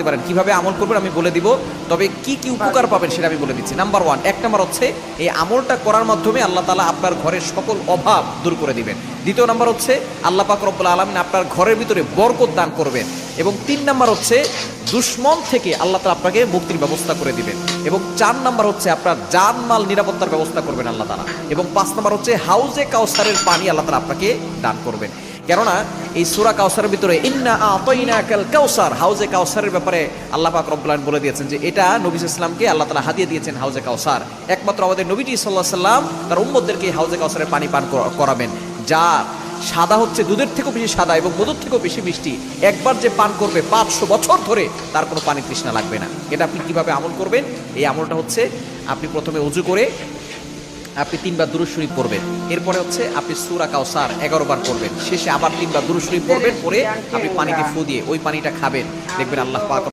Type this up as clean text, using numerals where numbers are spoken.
করতে পারেন। কিভাবে আমল করবেন আমি বলে দিব, তবে কি কি উপকার পাবেন সেটা আমি বলে দিচ্ছি। নাম্বার 1, 1 নাম্বার হচ্ছে এই আমলটা করার মাধ্যমে আল্লাহ তাআলা আপনার ঘরের সকল অভাব দূর করে দিবেন। দ্বিতীয় নাম্বার হচ্ছে আল্লাহ পাক রব্বুল আলামিন আপনার ঘরের ভিতরে বরকত দান করবেন। এবং 3 নাম্বার হচ্ছে দুশমন থেকে আল্লাহ তাআলা আপনাকে মুক্তির ব্যবস্থা করে দিবেন। এবং 4 নাম্বার হচ্ছে আপনার জানমাল নিরাপত্তার ব্যবস্থা করবেন আল্লাহ তাআলা। এবং 5 নাম্বার হচ্ছে হাউজে কাউসারের পানি আল্লাহ তাআলা আপনাকে দান করবেন। কেননা এই সূরা কাউসারের ভিতরে ইন্না আতাইনাকাল কাউসার, হাউজে কাউসারের ব্যাপারে আল্লাহ পাক রব্বুল আলামিন বলে দিয়েছেন যে এটা নবী সাল্লাল্লাহু আলাইহি ওয়াসাল্লামকে আল্লাহ তাআলা হাদিয়া দিয়েছেন হাউজে কাউসার। একমাত্র আমাদের নবীজি সাল্লাল্লাহু আলাইহি ওয়াসাল্লাম তার উম্মতদেরকে হাউজে কাউসারের পানি পান করাবেন, যা সাদা হচ্ছে দুধের থেকেও বেশি সাদা এবং মধুর থেকেও বেশি মিষ্টি। একবার যে পান করবে 500 বছর ধরে তার কোনো পানি তৃষ্ণা লাগবে না। এটা আপনি কিভাবে আমল করবেন? এই আমলটা হচ্ছে আপনি প্রথমে ওযু করে আপনি 3 বার দুরূদ শরীফ পড়বেন। এরপরে হচ্ছে আপনি সূরা কাউসার 11 বার পড়বেন। শেষে আবার 3 বার দুরূদ শরীফ পড়বেন, পরে আপনি পানিতে ফু দিয়ে ওই পানিটা খাবেন। দেখবেন আল্লাহ পাক